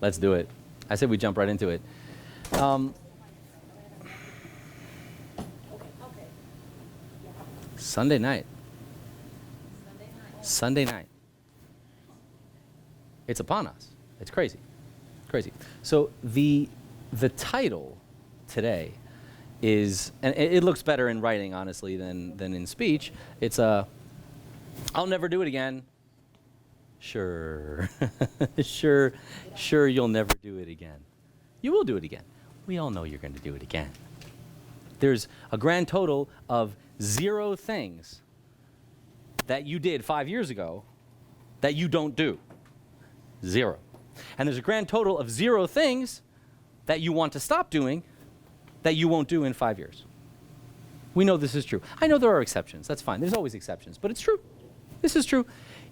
Let's do it. I said we jump right into it. Sunday night. Sunday night. It's upon us. It's crazy. Crazy. So the title today is, and it looks better in writing, honestly, than in speech. It's I'll never do it again. Sure. Sure you'll never do it again. You will do it again. We all know you're going to do it again. There's a grand total of 0 things that you did 5 years ago that you don't do. 0. And there's a grand total of 0 things that you want to stop doing that you won't do in 5 years. We know this is true. I know there are exceptions. That's fine. There's always exceptions. But it's true. This is true.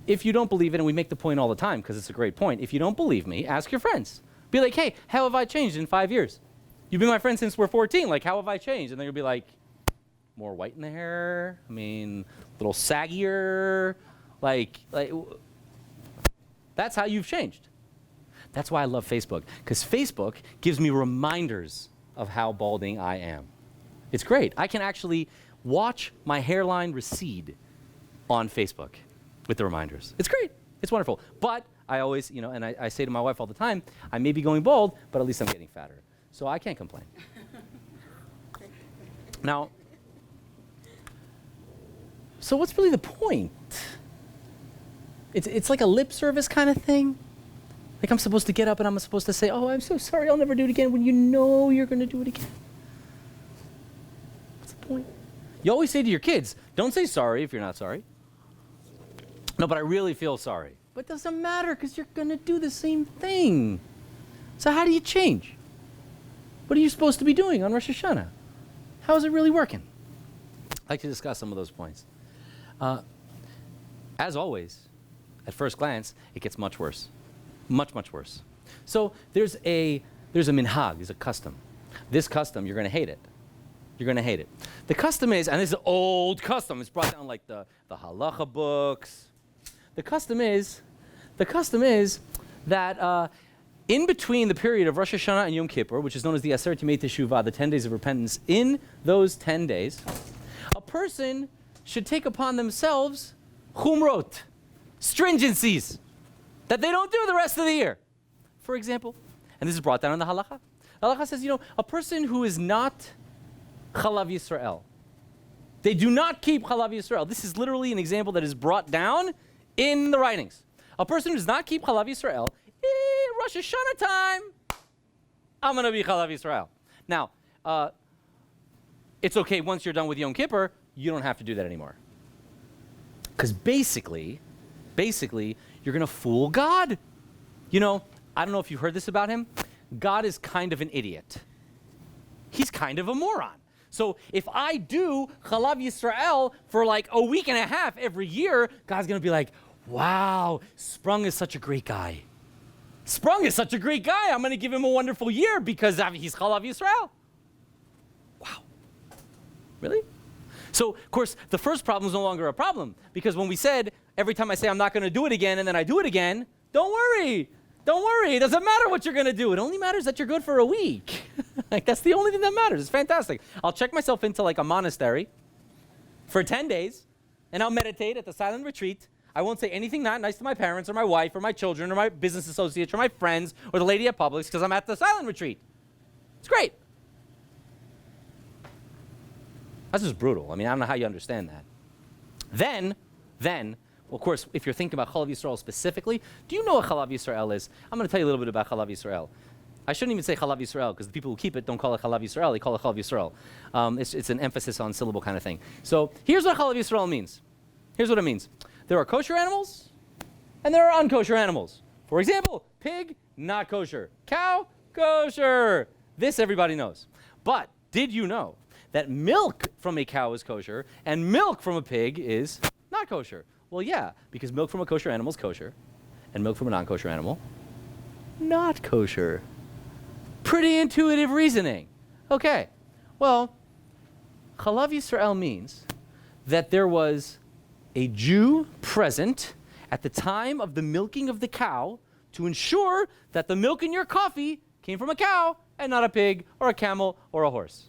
If you don't believe it, and we make the point all the time because it's a great point, if you don't believe me, ask your friends. Be like, hey, how have I changed in 5 years? You've been my friend since we're 14. Like, how have I changed? And then you'll be like, more white in the hair. I mean, a little saggier. Like that's how you've changed. That's why I love Facebook, because Facebook gives me reminders of how balding I am. It's great. I can actually watch my hairline recede on Facebook with the reminders. It's great. It's wonderful. But I always, and I say to my wife all the time, I may be going bald, but at least I'm getting fatter. So I can't complain. Now, so what's really the point? It's like a lip service kind of thing. Like I'm supposed to get up and I'm supposed to say, oh, I'm so sorry, I'll never do it again, when you know you're going to do it again. What's the point? You always say to your kids, don't say sorry if you're not sorry. No, but I really feel sorry. But it doesn't matter because you're going to do the same thing. So how do you change? What are you supposed to be doing on Rosh Hashanah? How is it really working? I'd like to discuss some of those points. As always, at first glance, it gets much worse. Much, much worse. So there's a minhag, there's a custom. This custom, you're going to hate it. You're going to hate it. The custom is, and this is an old custom, it's brought down like the halacha books. The custom is that in between the period of Rosh Hashanah and Yom Kippur, which is known as the Aseret Yemei Teshuvah, the 10 days of repentance, in those 10 days, a person should take upon themselves chumrot, stringencies, that they don't do the rest of the year. For example, and this is brought down in the halacha. The halacha says, a person who is not Chalav Yisrael, they do not keep Chalav Yisrael. This is literally an example that is brought down in the writings. A person who does not keep Chalav Yisrael, Rosh Hashanah time, I'm going to be Chalav Yisrael. Now, it's okay once you're done with Yom Kippur, you don't have to do that anymore. Because basically, you're going to fool God. I don't know if you heard this about him. God is kind of an idiot. He's kind of a moron. So if I do Chalav Yisrael for like a week and a half every year, God's going to be like, wow, Sprung is such a great guy. Sprung is such a great guy. I'm going to give him a wonderful year because he's Chalav Yisrael. Wow. Really? So, of course, the first problem is no longer a problem, because when we said, every time I say I'm not going to do it again and then I do it again, don't worry. Don't worry. It doesn't matter what you're going to do. It only matters that you're good for a week. Like, that's the only thing that matters. It's fantastic. I'll check myself into like a monastery for 10 days, and I'll meditate at the silent retreat. I won't say anything not nice to my parents or my wife or my children or my business associates or my friends or the lady at Publix because I'm at the silent retreat. It's great. That's just brutal. I mean, I don't know how you understand that. Then, well, of course, if you're thinking about Chalav Yisrael specifically, do you know what Chalav Yisrael is? I'm going to tell you a little bit about Chalav Yisrael. I shouldn't even say Chalav Yisrael because the people who keep it don't call it Chalav Yisrael. They call it Chalav Yisrael. It's an emphasis on syllable kind of thing. So here's what Chalav Yisrael means. Here's what it means. There are kosher animals and there are unkosher animals. For example, pig, not kosher. Cow, kosher. This everybody knows. But did you know that milk from a cow is kosher and milk from a pig is not kosher? Well, yeah, because milk from a kosher animal is kosher and milk from a non-kosher animal, not kosher. Pretty intuitive reasoning. Okay, well, Chalav Yisrael means that there was a Jew present at the time of the milking of the cow to ensure that the milk in your coffee came from a cow and not a pig or a camel or a horse.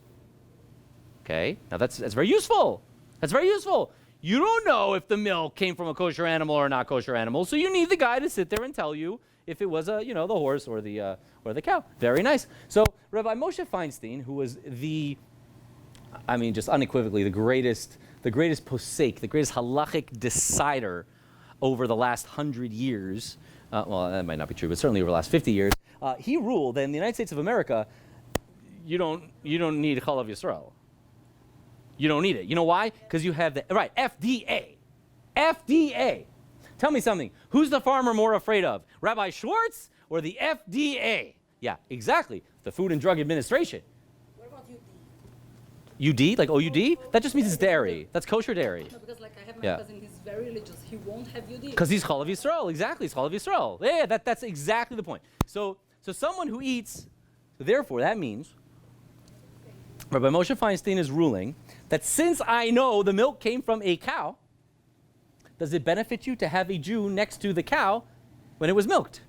Okay, now that's very useful. That's very useful. You don't know if the milk came from a kosher animal or not kosher animal, so you need the guy to sit there and tell you if it was the horse or the cow. Very nice. So Rabbi Moshe Feinstein, who was just unequivocally the greatest posek, the greatest halachic decider over the last 100 years, well, that might not be true, but certainly over the last 50 years, he ruled that in the United States of America, you don't need Chalav Yisrael. You don't need it. You know why? Because you have FDA. FDA. Tell me something. Who's the farmer more afraid of? Rabbi Schwartz or the FDA? Yeah, exactly. The Food and Drug Administration. What about UD? UD? Like OUD? That just means it's dairy. That's kosher dairy. No, because I have my cousin, he's very religious. He won't have UD. Because he's Chalav Yisrael. Exactly. He's Chalav Yisrael. Yeah, that's exactly the point. So someone who eats, therefore that means Rabbi Moshe Feinstein is ruling that since I know the milk came from a cow, does it benefit you to have a Jew next to the cow when it was milked?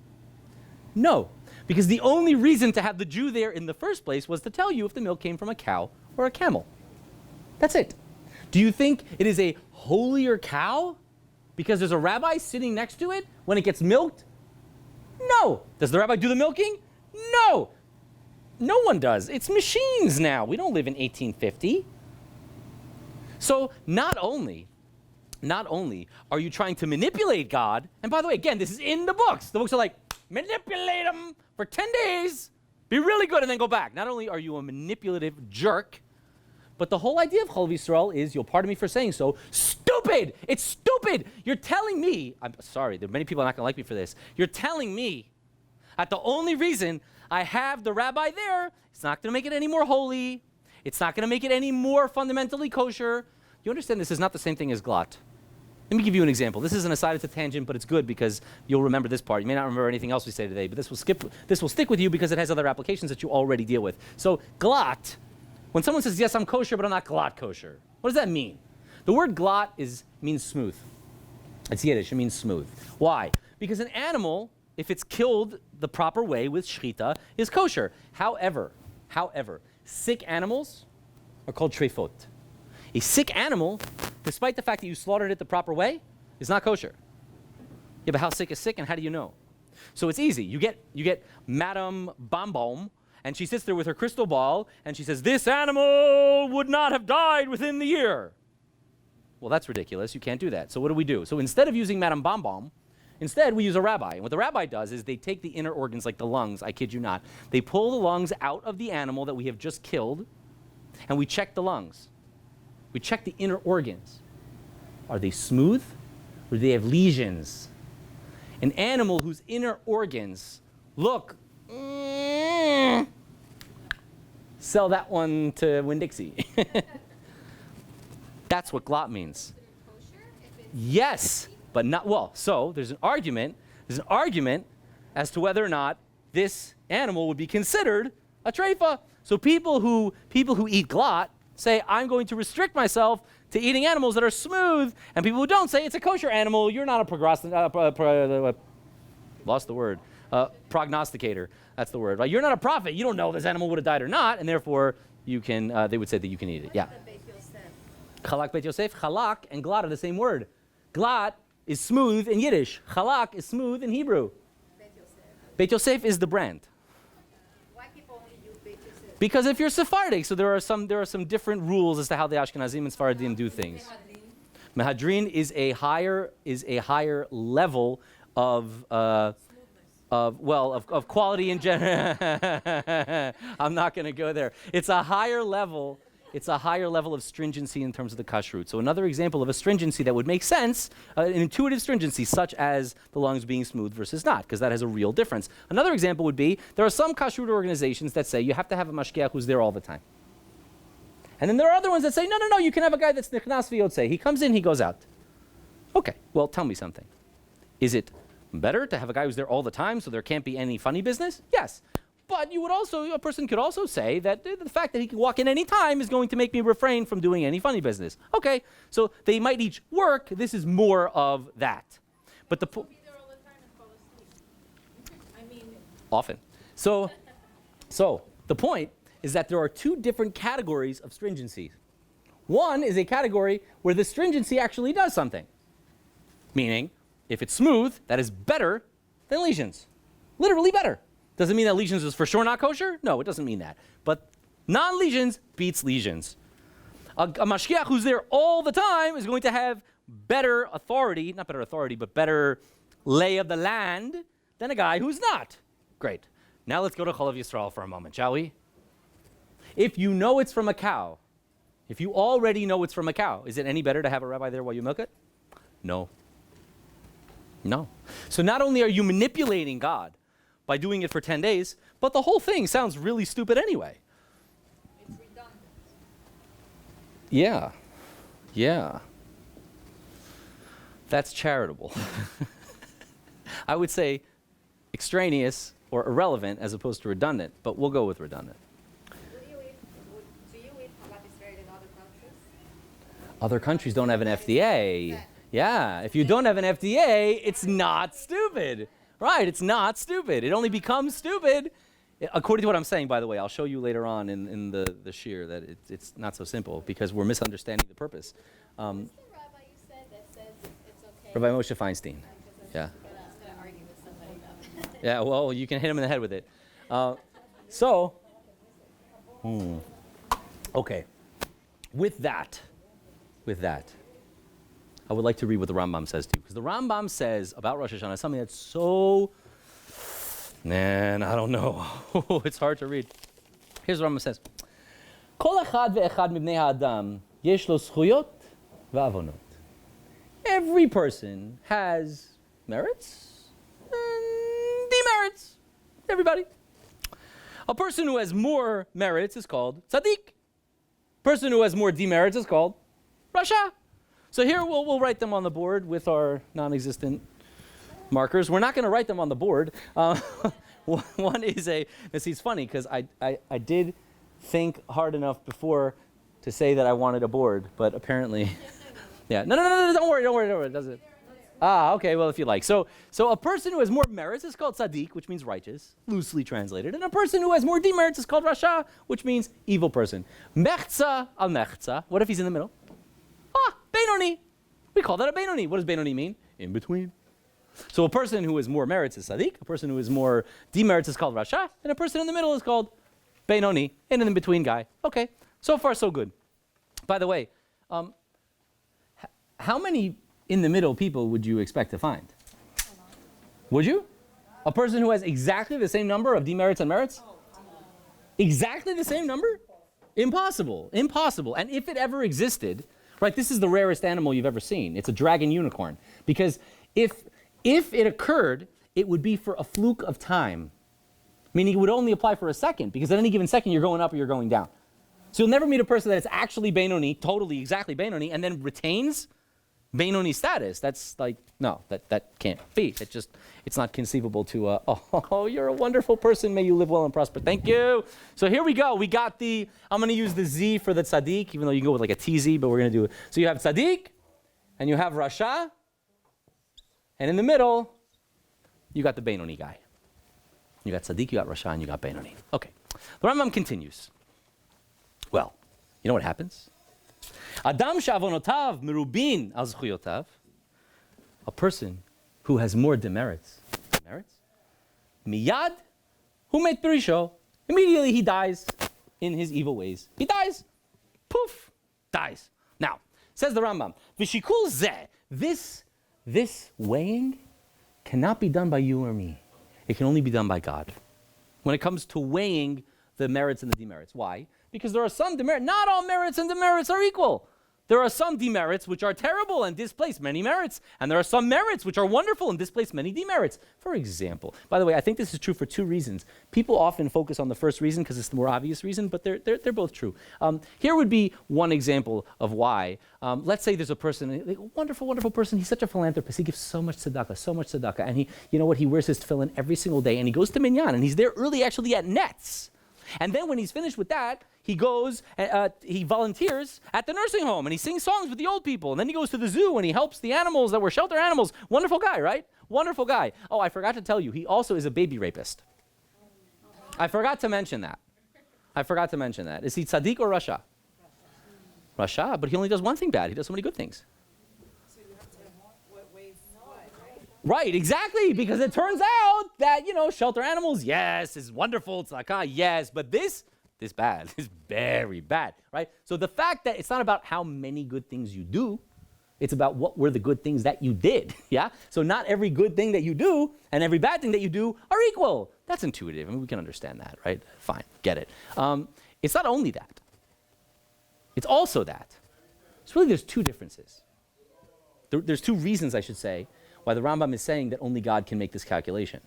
No, because the only reason to have the Jew there in the first place was to tell you if the milk came from a cow or a camel. That's it. Do you think it is a holier cow because there's a rabbi sitting next to it when it gets milked? No. Does the rabbi do the milking? No. No one does. It's machines now. We don't live in 1850. So not only are you trying to manipulate God, and by the way, again, this is in the books. The books are like, manipulate him for 10 days, be really good, and then go back. Not only are you a manipulative jerk, but the whole idea of Chalav Yisrael is, you'll pardon me for saying so, stupid! It's stupid! You're telling me, I'm sorry, there are many people not going to like me for this, you're telling me that the only reason I have the rabbi there, it's not going to make it any more holy, it's not going to make it any more fundamentally kosher. You understand this is not the same thing as glot. Let me give you an example. This is an aside, it's a tangent, but it's good because you'll remember this part. You may not remember anything else we say today, but this will stick with you because it has other applications that you already deal with. So glot, when someone says, yes, I'm kosher, but I'm not glot kosher, what does that mean? The word glot means smooth. It's Yiddish, it means smooth. Why? Because an animal, if it's killed the proper way with shechita, is kosher. However, sick animals are called treifot. A sick animal, despite the fact that you slaughtered it the proper way, is not kosher. Yeah, but how sick is sick, and how do you know? So it's easy. You get Madame Bombaum, and she sits there with her crystal ball, and she says, this animal would not have died within the year. Well, that's ridiculous. You can't do that. So what do? So instead of using Madame Bombaum, instead we use a rabbi. And what the rabbi does is they take the inner organs, like the lungs, I kid you not. They pull the lungs out of the animal that we have just killed, and we check the lungs. We check the inner organs. Are they smooth or do they have lesions? An animal whose inner organs look, sell that one to Winn-Dixie. That's what glot means. Yes, but not, well, so there's an argument as to whether or not this animal would be considered a treifa. So people who eat glot say, I'm going to restrict myself to eating animals that are smooth, and people who don't say it's a kosher animal, you're not a prognosticator. That's the word, right? You're not a prophet. You don't know if this animal would have died or not, and therefore you can. They would say that you can eat it. Yeah. Chalak Beit Yosef. Chalak and glot are the same word. Glot is smooth in Yiddish. Chalak is smooth in Hebrew. Beit Yosef is the brand. Because if you're Sephardic, so there are some different rules as to how the Ashkenazim and Sephardim do things. Mehadrin is a higher level of quality in general. I'm not going to go there. It's a higher level of stringency in terms of the kashrut. So another example of a stringency that would make sense, an intuitive stringency, such as the lungs being smooth versus not, because that has a real difference. Another example would be, there are some kashrut organizations that say you have to have a mashgiach who's there all the time. And then there are other ones that say, no, you can have a guy that's nichnas v'yotzei. He comes in, he goes out. Okay, well, tell me something. Is it better to have a guy who's there all the time so there can't be any funny business? Yes. But a person could also say that the fact that he can walk in any time is going to make me refrain from doing any funny business. Okay, so they might each work. This is more of that. But Often. So the point is that there are two different categories of stringency. One is a category where the stringency actually does something. Meaning, if it's smooth, that is better than lesions. Literally better. Does it mean that lesions is for sure not kosher? No, it doesn't mean that. But non-lesions beats lesions. A mashgiach who's there all the time is going to have better authority, not better authority, but better lay of the land than a guy who's not. Great. Now let's go to Chalav Yisrael for a moment, shall we? If you know it's from a cow, if you already know it's from a cow, is it any better to have a rabbi there while you milk it? No. No. So not only are you manipulating God by doing it for 10 days, but the whole thing sounds really stupid anyway. It's redundant. Yeah. Yeah. That's charitable. I would say extraneous or irrelevant as opposed to redundant, but we'll go with redundant. Do you eat halal Israel in other countries? Other countries don't have an FDA. Yeah, if you don't have an FDA, it's not stupid. Right, it's not stupid. It only becomes stupid. According to what I'm saying, by the way, I'll show you later on in the shir that it's not so simple because we're misunderstanding the purpose. Who's the rabbi you said that says it's okay? Rabbi Moshe Feinstein. Yeah. I was going to argue with somebody about that. Yeah, well, you can hit him in the head with it. Okay. With that, I would like to read what the Rambam says too, because the Rambam says about Rosh Hashanah something that's so, man, I don't know. It's hard to read. Here's what Rambam says. Kol echad ve'echad mibnei ha'adam yesh lo zchuyot ve'avonot. Every person has merits and demerits. Everybody. A person who has more merits is called tzaddik. Person who has more demerits is called rasha. So here we'll write them on the board with our non-existent markers. We're not going to write them on the board. One is it's funny because I did think hard enough before to say that I wanted a board, but apparently, yeah. No, don't worry, does it? Okay, well, if you like. So a person who has more merits is called tzaddik, which means righteous, loosely translated. And a person who has more demerits is called rasha, which means evil person. Mechza al mechza. What if he's in the middle? Beinoni. We call that a Beinoni. What does Beinoni mean? In between. So a person who has more merits is tzaddik, a person who has more demerits is called rasha, and a person in the middle is called Beinoni, an in-between guy. Okay, so far so good. By the way, how many in the middle people would you expect to find? Would you? A person who has exactly the same number of demerits and merits? Exactly the same number? Impossible. And if it ever existed, right, this is the rarest animal you've ever seen. It's a dragon unicorn. Because if it occurred, it would be for a fluke of time. Meaning it would only apply for a second, because at any given second you're going up or you're going down. So you'll never meet a person that is actually Beinoni, totally exactly Beinoni, and then retains Beinoni status. That's like, no, that can't be. It's not conceivable to, oh, you're a wonderful person. May you live well and prosper. Thank you. So here we go. We got I'm going to use the Z for the tzaddik, even though you can go with like a TZ, but we're going to do it. So you have tzaddik, and you have rasha, and in the middle, you got the Beinoni guy. You got tzaddik, you got rasha, and you got Beinoni. Okay. The Rambam continues. Well, you know what happens? Adam she'avonotav merubin al zchuyotav, a person who has more demerits, miyad hu met berisho, immediately he dies in his evil ways. He dies. Poof, dies. Now, says the Rambam, v'shikul zeh, this weighing cannot be done by you or me. It can only be done by God. When it comes to weighing the merits and the demerits. Why? Because there are some demerits. Not all merits and demerits are equal. There are some demerits which are terrible and displace many merits. And there are some merits which are wonderful and displace many demerits. For example, by the way, I think this is true for two reasons. People often focus on the first reason because it's the more obvious reason, but they're both true. Here would be one example of why. Let's say there's a person, a wonderful, wonderful person. He's such a philanthropist. He gives so much tzedakah. And he, you know what, he wears his tefillin every single day. And he goes to Minyan. And he's there early actually at Nets. And then when he's finished with that, he goes, he volunteers at the nursing home, and he sings songs with the old people. And then he goes to the zoo, and he helps the animals that were shelter animals. Wonderful guy, right? Wonderful guy. Oh, I forgot to tell you, he also is a baby rapist. I forgot to mention that. Is he tzaddik or rasha? Rasha, but he only does one thing bad. He does so many good things. So you have to what ways what, right? Right, exactly, because it turns out that, shelter animals, yes, is wonderful, tzedakah, yes, but this bad, is very bad, right? So the fact that it's not about how many good things you do, it's about what were the good things that you did, yeah? So not every good thing that you do and every bad thing that you do are equal. That's intuitive. I mean, we can understand that, right? Fine, get it. It's not only that. It's also that. So really there's two differences. There's two reasons, I should say, why the Rambam is saying that only God can make this calculation.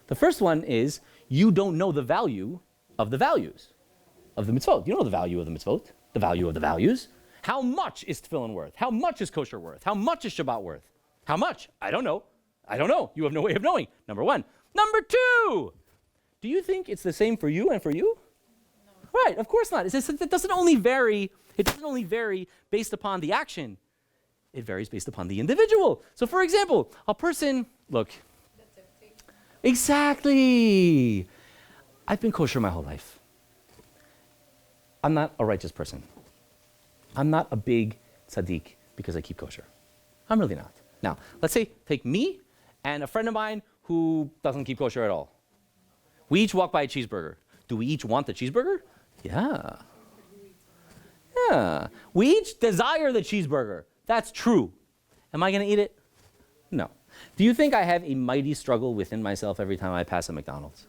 The first one is you don't know the value of the values of the mitzvot. You don't know the value of the mitzvot, the value of the values. How much is tefillin worth? How much is kosher worth? How much is Shabbat worth? How much? I don't know. You have no way of knowing, number one. Number two, do you think it's the same for you and for you? No. Right, of course not. It doesn't only vary based upon the action. It varies based upon the individual. So for example, a person, look. Exactly. I've been kosher my whole life. I'm not a righteous person. I'm not a big tzaddik because I keep kosher. I'm really not. Now, let's say, take me and a friend of mine who doesn't keep kosher at all. We each walk by a cheeseburger. Do we each want the cheeseburger? Yeah. Yeah. We each desire the cheeseburger. That's true. Am I going to eat it? No. Do you think I have a mighty struggle within myself every time I pass a McDonald's?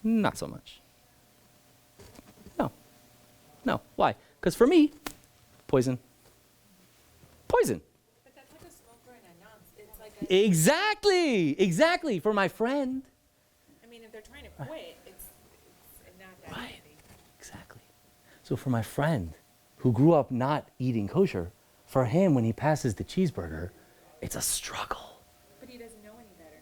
No. Not so much. No. Why? Because for me, poison. But that's like a smoker and a nonce. It's like Exactly. For my friend. I mean, if they're trying to quit, it's not that Right. easy. Exactly. So for my friend who grew up not eating kosher, for him, when he passes the cheeseburger, it's a struggle. But he doesn't know any better.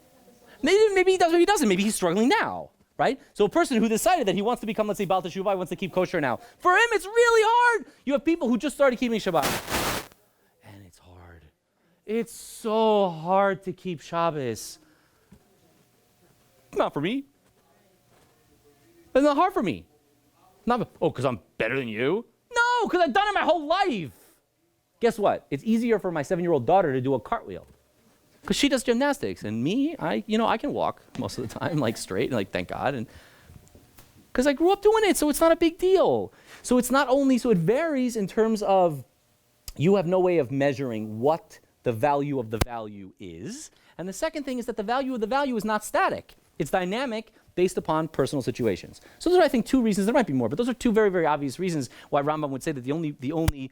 Maybe he does, maybe he doesn't. Maybe he's struggling now, right? So a person who decided that he wants to become, let's say, Baal Teshuvah, wants to keep kosher now. For him, it's really hard. You have people who just started keeping Shabbat. And it's hard. It's so hard to keep Shabbos. Not for me. It's not hard for me. Because I'm better than you? No, because I've done it my whole life. Guess what? It's easier for my 7-year-old daughter to do a cartwheel because she does gymnastics, and me, I can walk most of the time, like straight, and like thank God, and because I grew up doing it, so it's not a big deal. So it's not only so it varies in terms of you have no way of measuring what the value of the value is, and the second thing is that the value of the value is not static; it's dynamic based upon personal situations. So those are, I think, two reasons. There might be more, but those are two very, very obvious reasons why Rambam would say that the only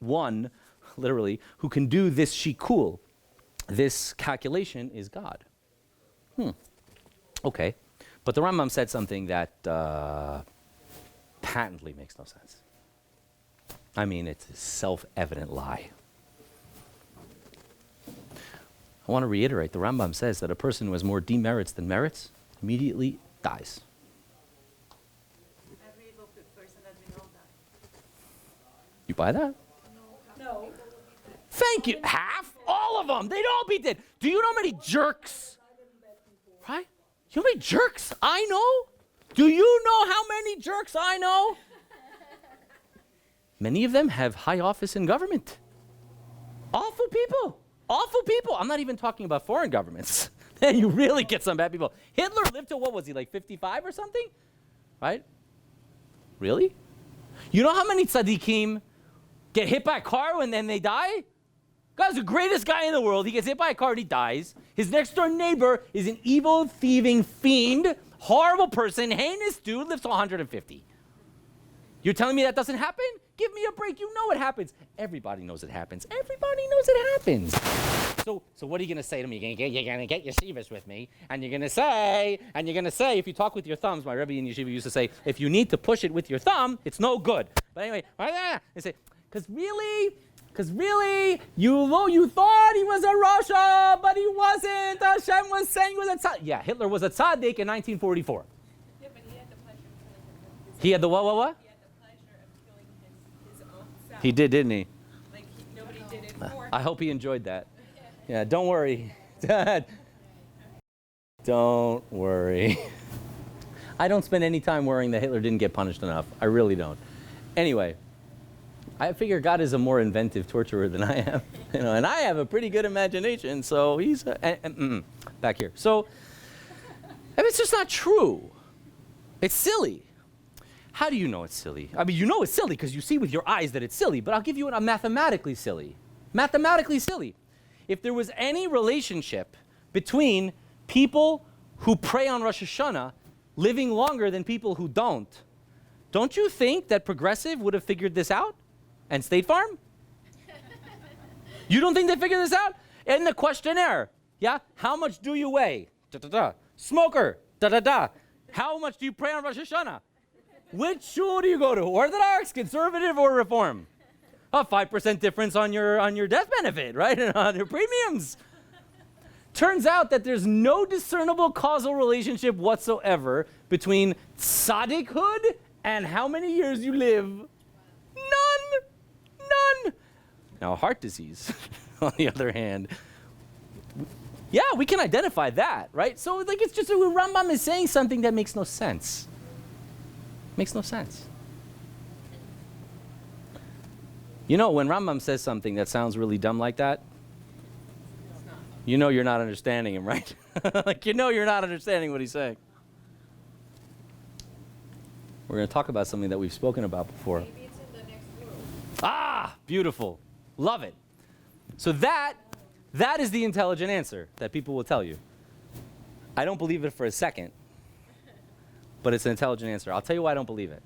one, literally, who can do this shikul, this calculation, is God. Okay. But the Rambam said something that patently makes no sense. I mean, it's a self-evident lie. I want to reiterate, the Rambam says that a person who has more demerits than merits immediately dies. Every evil person that we know dies. You buy that? No. Thank you. Half? All of them. They'd all be dead. Do you know how many jerks? Right? You know how many jerks I know? Do you know how many jerks I know? Many of them have high office in government. Awful people. Awful people. I'm not even talking about foreign governments. Then you really get some bad people. Hitler lived till, what was he, like 55 or something? Right? Really? You know how many tzaddikim get hit by a car and then they die? God's the greatest guy in the world. He gets hit by a car and he dies. His next door neighbor is an evil, thieving fiend, horrible person, heinous dude, lives to 150. You're telling me that doesn't happen? Give me a break. You know it happens. Everybody knows it happens. Everybody knows it happens. So what are you going to say to me? You're going to get your shivas with me, and you're going to say, if you talk with your thumbs, my Rabbi in yeshiva used to say, if you need to push it with your thumb, it's no good. But anyway, they say, because really, you thought he was a Rasha, but he wasn't. Hashem was saying he was a tzaddik. Yeah, Hitler was a tzaddik in 1944. Yeah, but he had the pleasure of killing him. He had the what? He had the pleasure of killing his own self. He did, didn't he? Like nobody did it for him. I hope he enjoyed that. Yeah, don't worry. Dad. Don't worry. I don't spend any time worrying that Hitler didn't get punished enough. I really don't. Anyway, I figure God is a more inventive torturer than I am. And I have a pretty good imagination, so he's back here. So, it's just not true. It's silly. How do you know it's silly? I mean, you know it's silly because you see with your eyes that it's silly, but I'll give you a mathematically silly. Mathematically silly. If there was any relationship between people who pray on Rosh Hashanah living longer than people who don't you think that Progressive would have figured this out? And State Farm? You don't think they figured this out? In the questionnaire, yeah? How much do you weigh? Da-da-da. Smoker. Da-da-da. How much do you pray on Rosh Hashanah? Which shul do you go to? Orthodox, conservative, or Reform? A 5% difference on your death benefit, right? And on your premiums. Turns out that there's no discernible causal relationship whatsoever between tzadikhood and how many years you live. None. Now, heart disease, on the other hand, yeah, we can identify that, right? So, it's just Rambam is saying something that makes no sense. Makes no sense. You know, when Rambam says something that sounds really dumb like that, you know you're not understanding him, right? You know you're not understanding what he's saying. We're going to talk about something that we've spoken about before. Maybe it's in the next world. Ah, beautiful. Love it. So that is the intelligent answer that people will tell you. I don't believe it for a second, but it's an intelligent answer. I'll tell you why I don't believe it.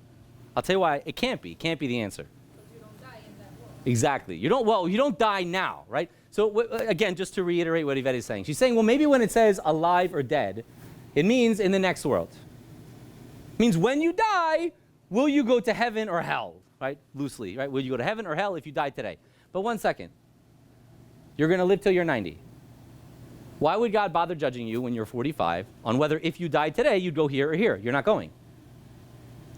I'll tell you why it can't be. It can't be the answer. Because you don't die in that world. Exactly. You don't die now, right? So again, just to reiterate what Yvette is saying. She's saying, well, maybe when it says alive or dead, it means in the next world. It means when you die, will you go to heaven or hell, right? Loosely, right? Will you go to heaven or hell if you die today? But one second. You're going to live till you're 90. Why would God bother judging you when you're 45 on whether if you died today, you'd go here or here? You're not going.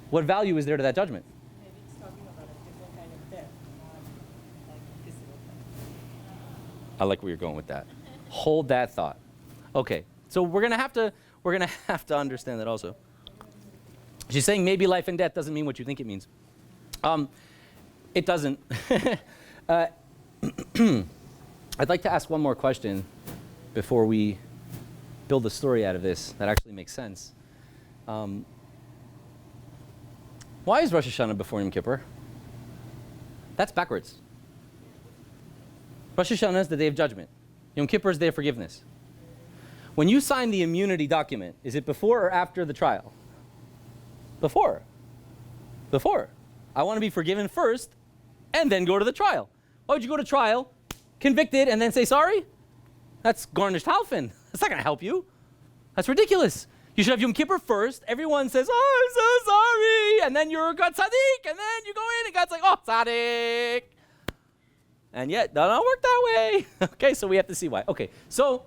What value is there to that judgment? Maybe it's talking about a different kind of death, not like physical death. I like where you're going with that. Hold that thought. Okay, so we're gonna have to understand that also. She's saying maybe life and death doesn't mean what you think it means. It doesn't. I'd like to ask one more question before we build a story out of this that actually makes sense. Why is Rosh Hashanah before Yom Kippur? That's backwards. Rosh Hashanah is the day of judgment. Yom Kippur is the day of forgiveness. When you sign the immunity document, is it before or after the trial? Before. Before. I want to be forgiven first and then go to the trial. Why would you go to trial, convicted, and then say sorry? That's garnished halfin. That's not going to help you. That's ridiculous. You should have Yom Kippur first. Everyone says, oh, I'm so sorry. And then you're God tzaddik. And then you go in and God's like, oh, tzaddik. And yet, that don't work that way. Okay, so we have to see why. Okay, so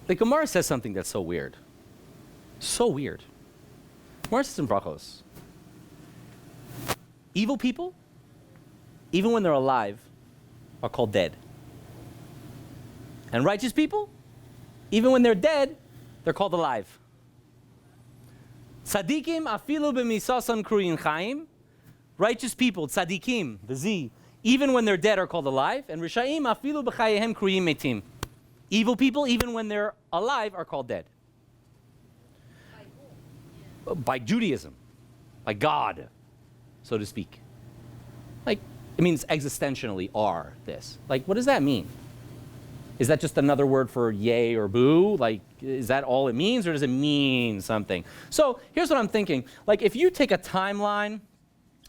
the Gemara says something that's so weird. So weird. Gemara says in Brachos, evil people, even when they're alive, are called dead. And righteous people, even when they're dead, they're called alive. Tzadikim afilu b'misasan kruyin chaim. Righteous people, tzadikim, the Z, even when they're dead, are called alive. And rishaim afilu b'chayehem kruyim metim. Evil people, even when they're alive, are called dead. By Judaism, by God, so to speak. Like, it means existentially are this. Like, what does that mean? Is that just another word for yay or boo? Like, is that all it means, or does it mean something? So here's what I'm thinking. Like, if you take a timeline,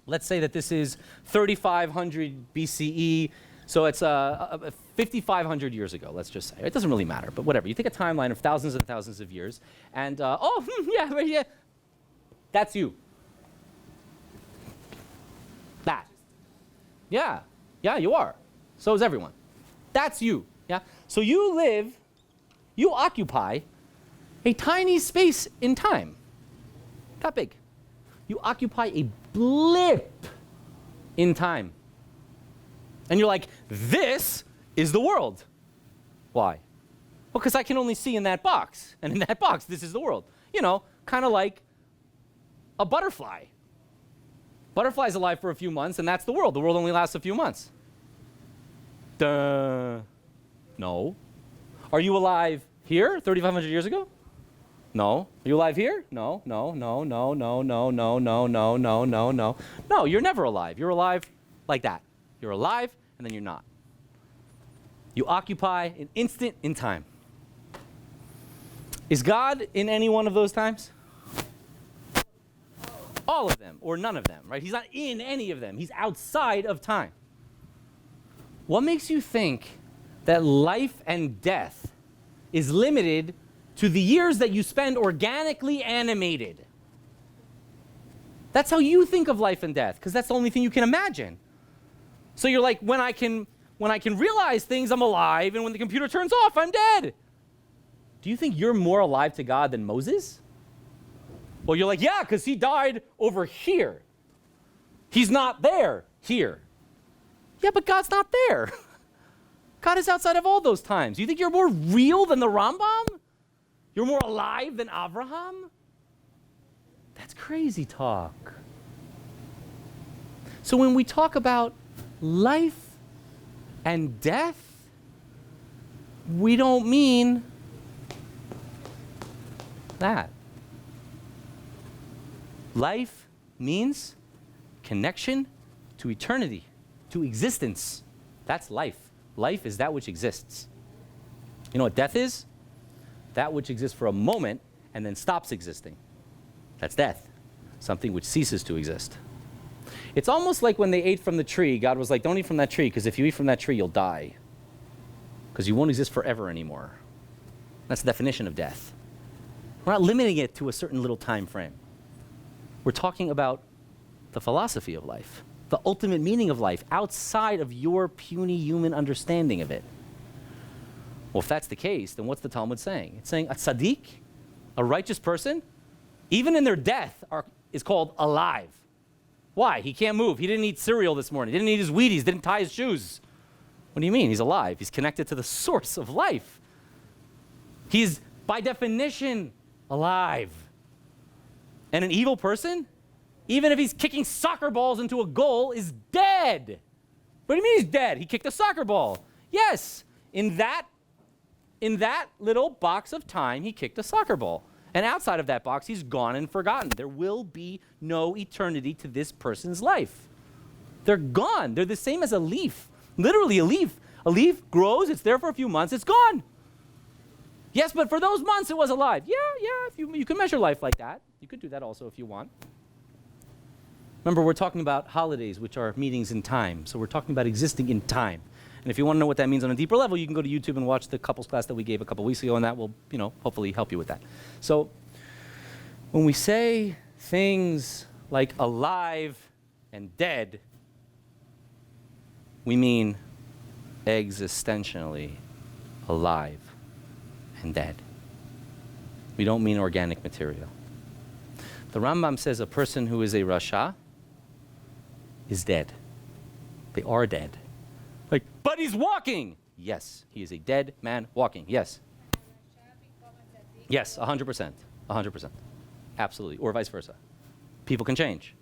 let's say that this is 3500 BCE, so it's 5,500 years ago, let's just say. It doesn't really matter, but whatever. You take a timeline of thousands and thousands of years, and, yeah, that's you. That. Yeah, you are. So is everyone. That's you, yeah? So you occupy a tiny space in time. That big. You occupy a blip in time. And you're like, this is the world. Why? Well, because I can only see in that box. And in that box, this is the world. You know, kind of like a butterfly. Butterfly's alive for a few months, and that's the world. The world only lasts a few months. Duh. No. Are you alive here 3,500 years ago? No. Are you alive here? No, no, no, no, no, no, no, no, no, no, no, no. No, you're never alive. You're alive like that. You're alive, and then you're not. You occupy an instant in time. Is God in any one of those times? All of them, or none of them, right? He's not in any of them. He's outside of time. What makes you think that life and death is limited to the years that you spend organically animated? That's how you think of life and death, because that's the only thing you can imagine. So you're like, when I can realize things, I'm alive, and when the computer turns off, I'm dead. Do you think you're more alive to God than Moses? Well, you're like, yeah, because he died over here. He's not there, here. Yeah, but God's not there. God is outside of all those times. You think you're more real than the Rambam? You're more alive than Abraham? That's crazy talk. So when we talk about life and death, we don't mean that. Life means connection to eternity, to existence. That's life. Life is that which exists. You know what death is? That which exists for a moment and then stops existing. That's death. Something which ceases to exist. It's almost like when they ate from the tree, God was like, don't eat from that tree, because if you eat from that tree, you'll die. Because you won't exist forever anymore. That's the definition of death. We're not limiting it to a certain little time frame. We're talking about the philosophy of life, the ultimate meaning of life, outside of your puny human understanding of it. Well, if that's the case, then what's the Talmud saying? It's saying a tzaddik, a righteous person, even in their death, is called alive. Why? He can't move. He didn't eat cereal this morning. He didn't eat his Wheaties. Didn't tie his shoes. What do you mean? He's alive. He's connected to the source of life. He's, by definition, alive. And an evil person, even if he's kicking soccer balls into a goal, is dead. What do you mean he's dead? He kicked a soccer ball. Yes, in that little box of time, he kicked a soccer ball. And outside of that box, he's gone and forgotten. There will be no eternity to this person's life. They're gone. They're the same as a leaf. Literally a leaf. A leaf grows, it's there for a few months, it's gone. Yes, but for those months it was alive. Yeah, if you can measure life like that. You could do that also if you want. Remember, we're talking about holidays, which are meetings in time. So we're talking about existing in time. And if you want to know what that means on a deeper level, you can go to YouTube and watch the couples class that we gave a couple weeks ago, and that will, hopefully help you with that. So when we say things like alive and dead, we mean existentially alive and dead. We don't mean organic material. The Rambam says a person who is a Rasha is dead. They are dead. Like, but he's walking. Yes, he is a dead man walking. Yes. Yes, 100%. 100%. Absolutely. Or vice versa. People can change,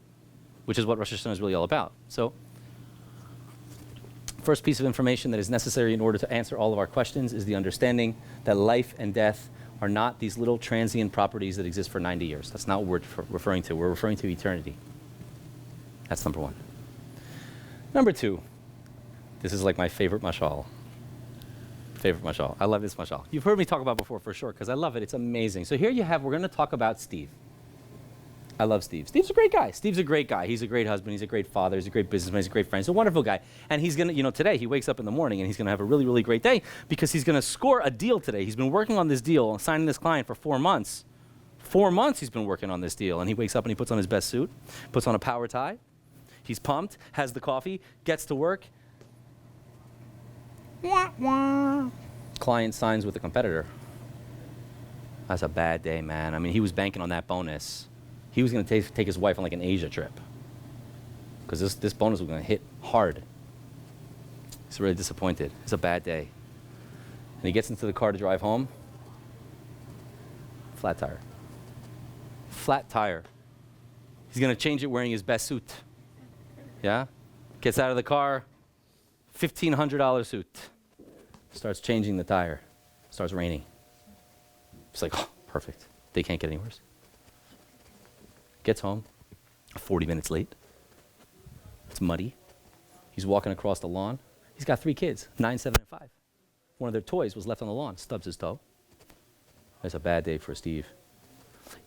which is what Rosh Hashanah is really all about. So, first piece of information that is necessary in order to answer all of our questions is the understanding that life and death are not these little transient properties that exist for 90 years. That's not what we're referring to. We're referring to eternity. That's number one. Number two, this is like my favorite mashal. Favorite mashal. I love this mashal. You've heard me talk about it before for sure, because I love it. It's amazing. So here you have, we're going to talk about Steve. I love Steve. Steve's a great guy. Steve's a great guy. He's a great husband. He's a great father. He's a great businessman. He's a great friend. He's a wonderful guy. And he's going to, today he wakes up in the morning and he's going to have a really, really great day because he's going to score a deal today. He's been working on this deal, signing this client for 4 months. 4 months he's been working on this deal. And he wakes up and he puts on his best suit, puts on a power tie. He's pumped, has the coffee, gets to work. Wah, wah. Client signs with a competitor. That's a bad day, man. I mean, he was banking on that bonus. He was going to take his wife on like an Asia trip because this bonus was going to hit hard. He's really disappointed. It's a bad day. And he gets into the car to drive home. Flat tire. Flat tire. He's going to change it wearing his best suit. Yeah? Gets out of the car, $1,500 suit. Starts changing the tire. Starts raining. It's like, oh, perfect. They can't get any worse. Gets home, 40 minutes late. It's muddy. He's walking across the lawn. He's got 3 kids, 9, 7, and 5. One of their toys was left on the lawn, stubs his toe. That's a bad day for Steve.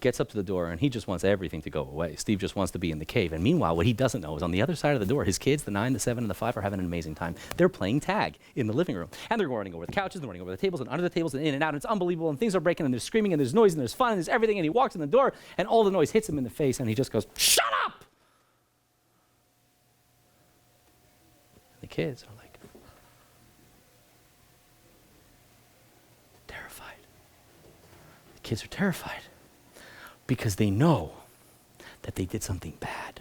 Gets up to the door, and he just wants everything to go away. Steve just wants to be in the cave. And meanwhile, what he doesn't know is on the other side of the door, his kids, the 9, the 7, and the 5, are having an amazing time. They're playing tag in the living room. And they're running over the couches, they're running over the tables, and under the tables, and in and out. And it's unbelievable, and things are breaking, and there's screaming, and there's noise, and there's fun, and there's everything. And he walks in the door, and all the noise hits him in the face, and he just goes, "Shut up!" And the kids are like, terrified. The kids are terrified. Because they know that they did something bad.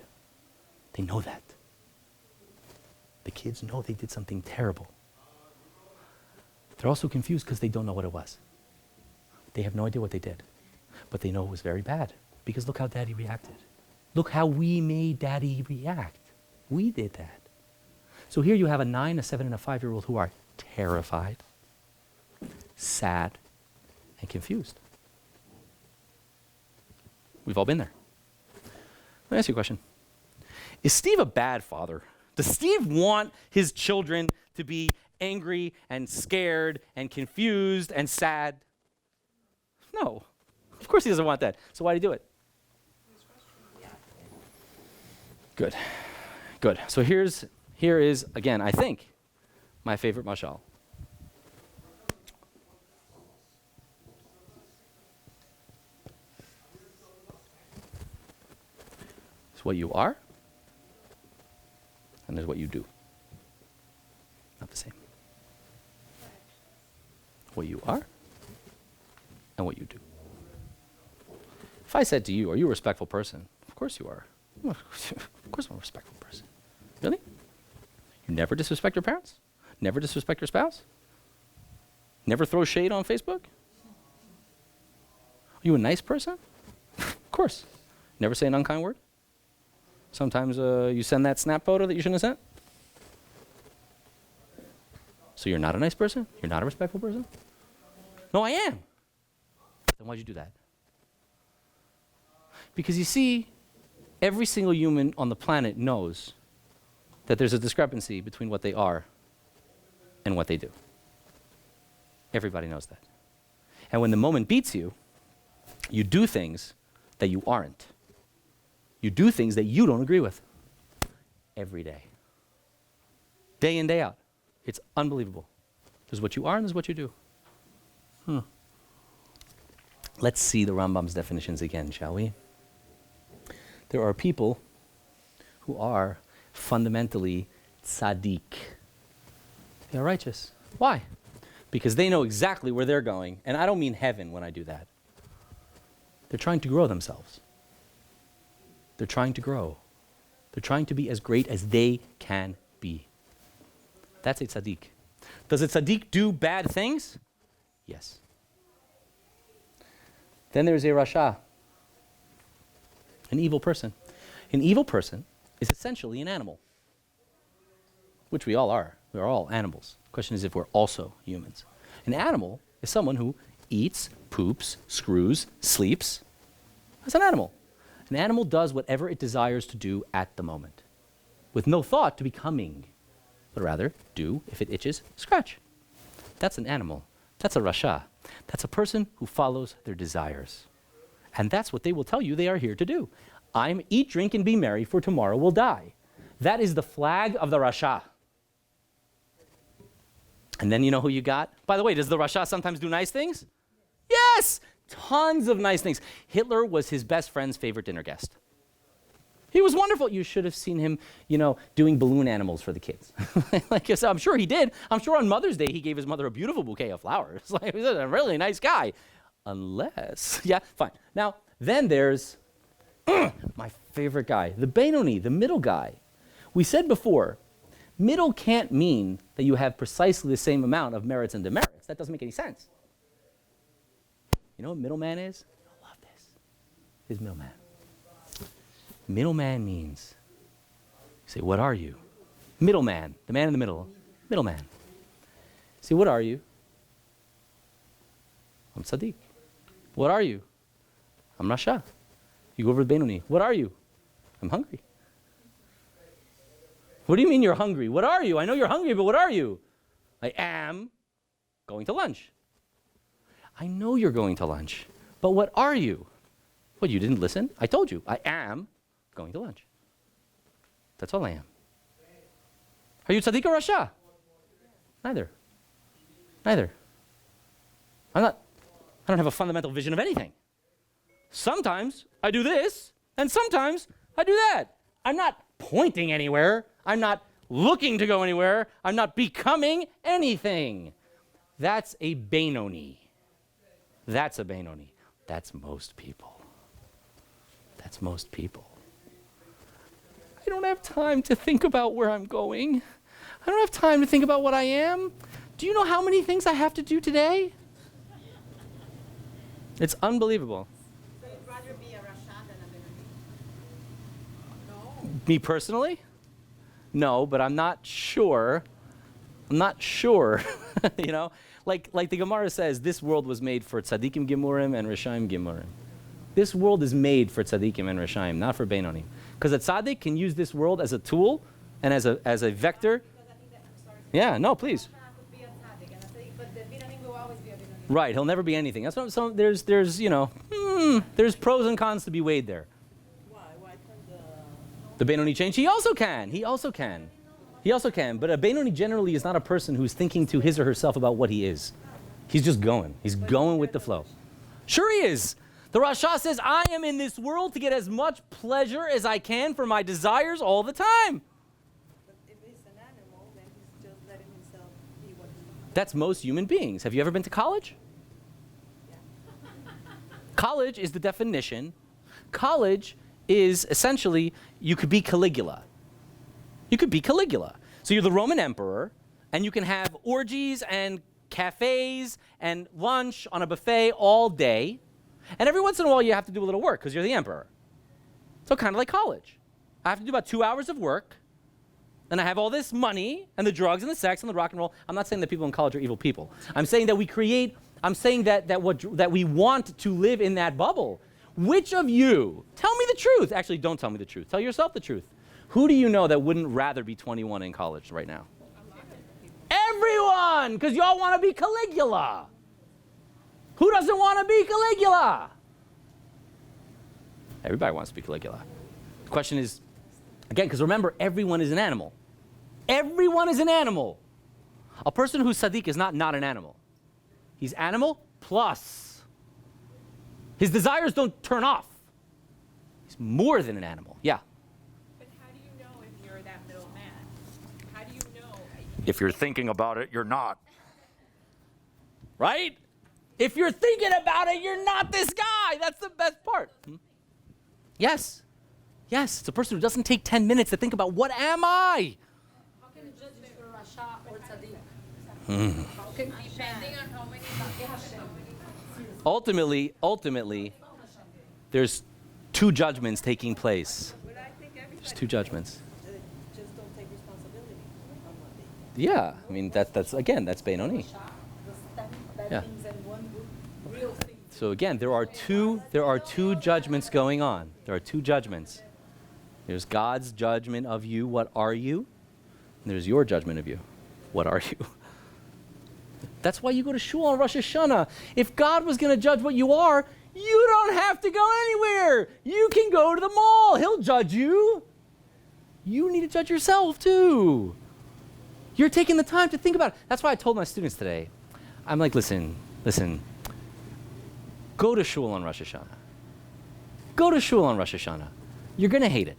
They know that. The kids know they did something terrible. They're also confused because they don't know what it was. They have no idea what they did. But they know it was very bad. Because look how Daddy reacted. Look how we made Daddy react. We did that. So here you have a 9, a 7, and a 5-year-old who are terrified, sad, and confused. We've all been there. Let me ask you a question. Is Steve a bad father? Does Steve want his children to be angry and scared and confused and sad? No. Of course he doesn't want that. So why do you do it? Good. Good. So here is, again, I think, my favorite mashal. What you are, and there's what you do. Not the same. What you are, and what you do. If I said to you, are you a respectful person? Of course you are. Of course I'm a respectful person. Really? You never disrespect your parents? Never disrespect your spouse? Never throw shade on Facebook? Are you a nice person? Of course. Never say an unkind word? Sometimes you send that snap photo that you shouldn't have sent? So you're not a nice person? You're not a respectful person? No, I am. Then why'd you do that? Because you see, every single human on the planet knows that there's a discrepancy between what they are and what they do. Everybody knows that. And when the moment beats you, you do things that you aren't. You do things that you don't agree with every day. Day in, day out. It's unbelievable. There's what you are and there's what you do. Let's see the Rambam's definitions again, shall we? There are people who are fundamentally tzaddik. They are righteous. Why? Because they know exactly where they're going. And I don't mean heaven when I do that. They're trying to grow themselves. They're trying to grow. They're trying to be as great as they can be. That's a tzaddik. Does a tzaddik do bad things? Yes. Then there's a rasha, an evil person. An evil person is essentially an animal, which we all are. We are all animals. The question is if we're also humans. An animal is someone who eats, poops, screws, sleeps. That's an animal. An animal does whatever it desires to do at the moment, with no thought to becoming, but rather do, if it itches, scratch. That's an animal. That's a rasha. That's a person who follows their desires. And that's what they will tell you they are here to do. Eat, drink, and be merry, for tomorrow will die. That is the flag of the rasha. And then you know who you got? By the way, does the rasha sometimes do nice things? Yes! Tons of nice things. Hitler was his best friend's favorite dinner guest. He was wonderful. You should have seen him, doing balloon animals for the kids. Like I said, I'm sure he did. I'm sure on Mother's Day he gave his mother a beautiful bouquet of flowers. Like, he was a really nice guy. Unless, yeah, fine. Now, then there's my favorite guy, the Benoni, the middle guy. We said before, middle can't mean that you have precisely the same amount of merits and demerits. concepts. That doesn't make any sense. You know what middleman is? I love this. Is middleman. Middleman means, you say, what are you? Middleman, the man in the middle. Middleman. See, what are you? I'm Tzaddik. What are you? I'm Rasha. You go over to Benoni. What are you? I'm hungry. What do you mean you're hungry? What are you? I know you're hungry, but what are you? I am going to lunch. I know you're going to lunch, but what are you? What, you didn't listen? I told you. I am going to lunch. That's all I am. Are you tzaddik or rasha? Neither. Neither. I don't have a fundamental vision of anything. Sometimes I do this, and sometimes I do that. I'm not pointing anywhere. I'm not looking to go anywhere. I'm not becoming anything. That's a Benoni. That's a Benoni. That's most people. That's most people. I don't have time to think about where I'm going. I don't have time to think about what I am. Do you know how many things I have to do today? It's unbelievable. So you'd rather be a Rasha than a Benoni? No. Me personally? No, but I'm not sure. I'm not sure. You know? Like the Gemara says, this world was made for tzaddikim gimurim and rashaim gimurim. This world is made for tzaddikim and rashaim, not for Benoni. Because a tzaddik can use this world as a tool and as a vector. Yeah, no, please. Right, he'll never be anything. That's what so there's you know, there's pros and cons to be weighed there. Why can The Benoni change? He also can. He also can. But a Benoni generally is not a person who's thinking to his or herself about what he is. He's just going. He's going with the flow. Sure he is. The Rasha says, I am in this world to get as much pleasure as I can for my desires all the time. But if he's an animal, then he's just letting himself be what he wants. That's most human beings. Have you ever been to college? Yeah. College is the definition. College is essentially, you could be Caligula. You could be Caligula. So you're the Roman emperor, and you can have orgies and cafes and lunch on a buffet all day. And every once in a while, you have to do a little work because you're the emperor. So kind of like college. I have to do about 2 hours of work, and I have all this money and the drugs and the sex and the rock and roll. I'm not saying that people in college are evil people. I'm saying that we create, I'm saying that we want to live in that bubble. Which of you, tell me the truth. Actually, don't tell me the truth. Tell yourself the truth. Who do you know that wouldn't rather be 21 in college right now? Everyone, because y'all want to be Caligula. Who doesn't want to be Caligula? Everybody wants to be Caligula. The question is, again, because remember, everyone is an animal. Everyone is an animal. A person who's tzaddik is not an animal. He's animal plus. His desires don't turn off. He's more than an animal. Yeah. But how do you know if you're that middle man? How do you know? If you're thinking about it, you're not. Right? If you're thinking about it, you're not this guy. That's the best part. Yes. Yes, it's a person who doesn't take 10 minutes to think about, what am I? How can you judge if you're Rasha or Tzaddik? How can depending on how many Ultimately, there's two judgments taking place. But I think everybody There's two judgments. just don't take responsibility on what they Yeah, I mean, that's Benoni. Yeah. So again, there are two judgments going on. There are two judgments. There's God's judgment of you, what are you? And there's your judgment of you, what are you? That's why you go to shul on Rosh Hashanah. If God was going to judge what you are, you don't have to go anywhere. You can go to the mall. He'll judge you. You need to judge yourself too. You're taking the time to think about it. That's why I told my students today, I'm like, listen, go to shul on Rosh Hashanah. Go to shul on Rosh Hashanah. You're going to hate it.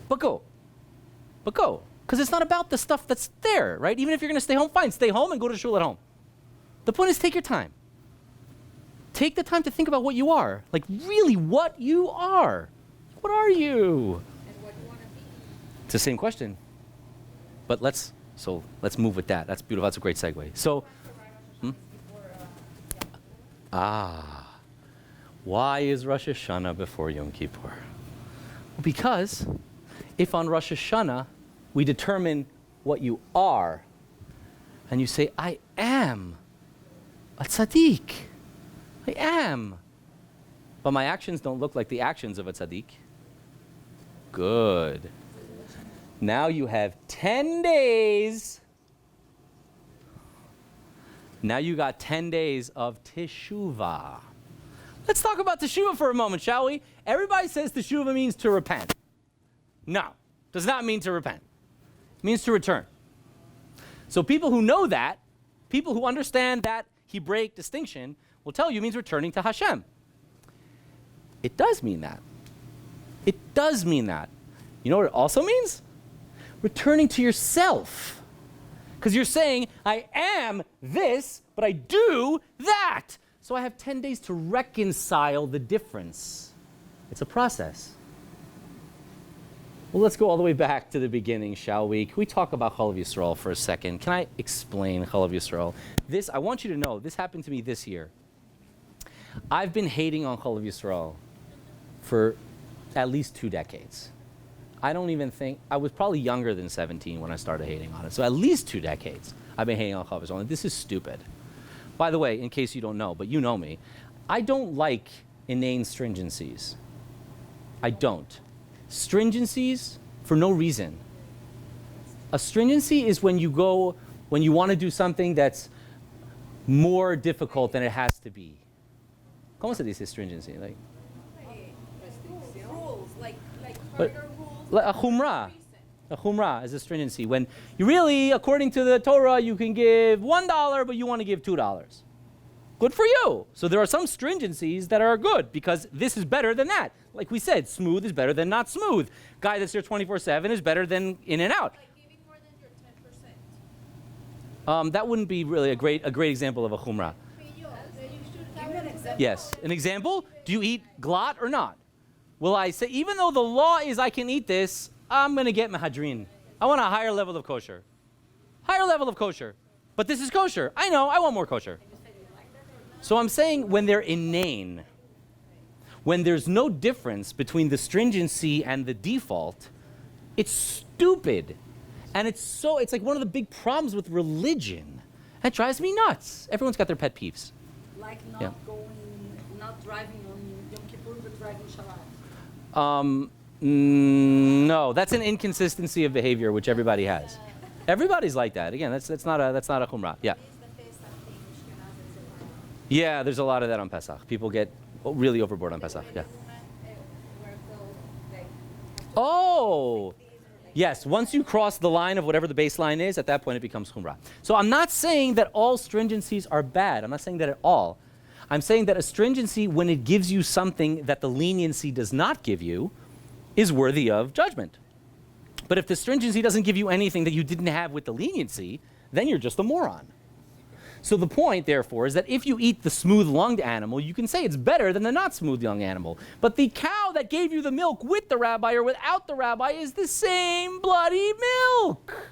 But go. Because it's not about the stuff that's there, right? Even if you're going to stay home, fine. Stay home and go to shul at home. The point is, take your time. Take the time to think about what you are. Like, really, what you are. What are you? and what you want to be. It's the same question. But let's move with that. That's beautiful. That's a great segue. So Why is Rosh Hashanah before Yom Kippur? Well, because if on Rosh Hashanah we determine what you are, and you say, I am a tzaddik. I am. But my actions don't look like the actions of a tzaddik. Good. Now you have 10 days. Now you got 10 days of teshuvah. Let's talk about teshuvah for a moment, shall we? Everybody says teshuvah means to repent. No, does not mean to repent. It means to return. So people who know that, people who understand that Hebraic distinction, will tell you it means returning to Hashem. It does mean that. It does mean that. You know what it also means? Returning to yourself. Because you're saying, I am this, but I do that. So I have 10 days to reconcile the difference. It's a process. Well, let's go all the way back to the beginning, shall we? Can we talk about Chalav Yisrael for a second? Can I explain Chalav Yisrael? I want you to know, this happened to me this year. I've been hating on Chalav Yisrael for at least 2 decades. I don't even think, I was probably younger than 17 when I started hating on it. So at least 2 decades I've been hating on Chalav Yisrael. And this is stupid. By the way, in case you don't know, but you know me, I don't like inane stringencies. I don't. Stringencies for no reason. A stringency is when you want to do something that's more difficult than it has to be. ¿Cómo se dice stringency? Rules, like But- harder rules. A chumrah. A chumrah is a stringency. When you really, according to the Torah, you can give $1, but you want to give $2. Good for you. So there are some stringencies that are good because this is better than that. Like we said, smooth is better than not smooth. Guy that's here 24/7 is better than in and out. Like giving more than your 10%. That wouldn't be really a great example of a chumrah. Give me an example. Yes. An example? Do you eat glot or not? Will I say, even though the law is I can eat this, I'm going to get mahadrin. I want a higher level of kosher. Higher level of kosher. But this is kosher. I know, I want more kosher. So I'm saying when they're inane, when there's no difference between the stringency and the default, it's stupid. And it's like one of the big problems with religion. That drives me nuts. Everyone's got their pet peeves. Like Yeah. not driving on Yom Kippur, but driving Shabbat. No, that's an inconsistency of behavior which everybody has. Everybody's like that. Again, that's not a chumrah. Yeah. Yeah, there's a lot of that on Pesach. People get really overboard on Pesach. Yeah. Oh, yes. Once you cross the line of whatever the baseline is, at that point it becomes chumrah. So I'm not saying that all stringencies are bad. I'm not saying that at all. I'm saying that a stringency, when it gives you something that the leniency does not give you, is worthy of judgment. But if the stringency doesn't give you anything that you didn't have with the leniency, then you're just a moron. So the point, therefore, is that if you eat the smooth-lunged animal, you can say it's better than the not smooth-lunged animal. But the cow that gave you the milk with the rabbi or without the rabbi is the same bloody milk.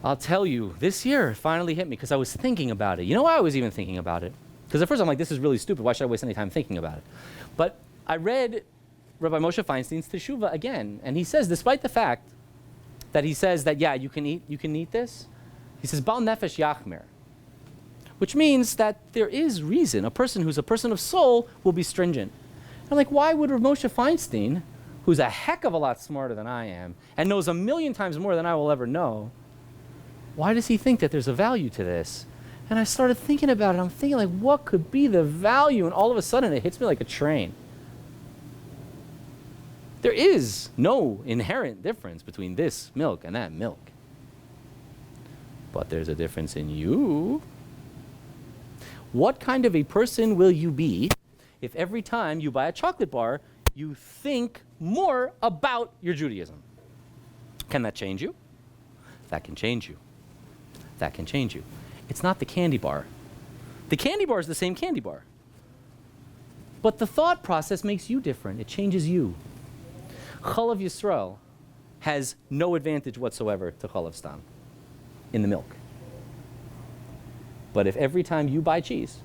I'll tell you, this year it finally hit me because I was thinking about it. You know why I was even thinking about it? Because at first I'm like, this is really stupid. Why should I waste any time thinking about it? But I read Rabbi Moshe Feinstein's Teshuvah again, and he says, despite the fact that he says that, yeah, you can eat this, he says, Bal Nefesh Yachmer, which means that there is reason. A person who's a person of soul will be stringent. I'm like, why would Rabbi Moshe Feinstein, who's a heck of a lot smarter than I am, and knows 1,000,000 times more than I will ever know, why does he think that there's a value to this? And I started thinking about it. I'm thinking, like, what could be the value? And all of a sudden, it hits me like a train. There is no inherent difference between this milk and that milk. But there's a difference in you. What kind of a person will you be if every time you buy a chocolate bar, you think more about your Judaism? Can that change you? That can change you. That can change you. It's not the candy bar. The candy bar is the same candy bar. But the thought process makes you different. It changes you. Chalav Yisrael has no advantage whatsoever to Chalav Stam in the milk. But if every time you buy cheese,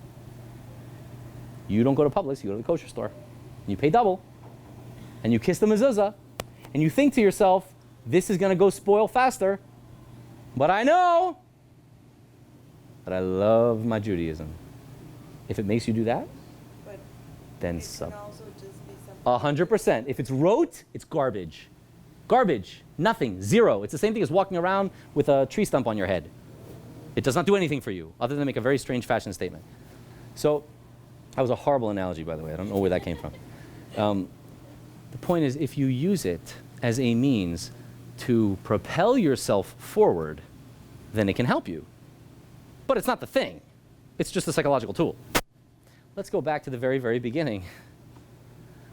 You don't go to Publix, you go to the kosher store. And you pay double. And you kiss the mezuzah. And you think to yourself, this is going to go spoil faster. But I know that I love my Judaism. If it makes you do that, But then it sub. can also just be something. 100%. If it's rote, it's garbage. Garbage. Nothing. Zero. It's the same thing as walking around with a tree stump on your head. It does not do anything for you, other than make a very strange fashion statement. So, that was a horrible analogy, by the way. I don't know where that came from. The point is, if you use it as a means to propel yourself forward, then it can help you. But it's not the thing. It's just a psychological tool. Let's go back to the very, very beginning.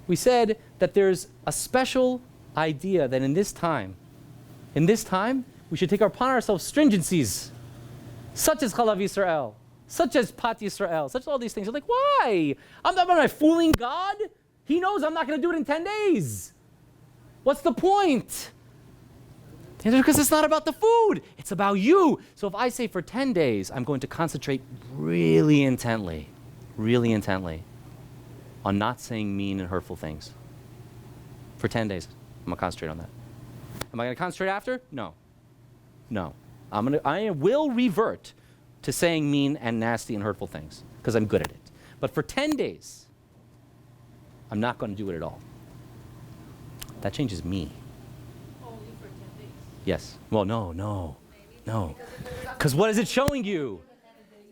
We said that there's a special idea that in this time, we should take upon ourselves stringencies, such as Chalav Yisrael, such as Pat Yisrael, such as all these things. You're like, why? Am I fooling God? He knows I'm not going to do it in 10 days. What's the point? Because it's not about the food. It's about you. So if I say for 10 days, I'm going to concentrate really intently on not saying mean and hurtful things. For 10 days, I'm going to concentrate on that. Am I going to concentrate after? No. I will revert to saying mean and nasty and hurtful things because I'm good at it. But for 10 days, I'm not going to do it at all. That changes me. Only for 10 days. Yes. Well, no. Because what is it showing you?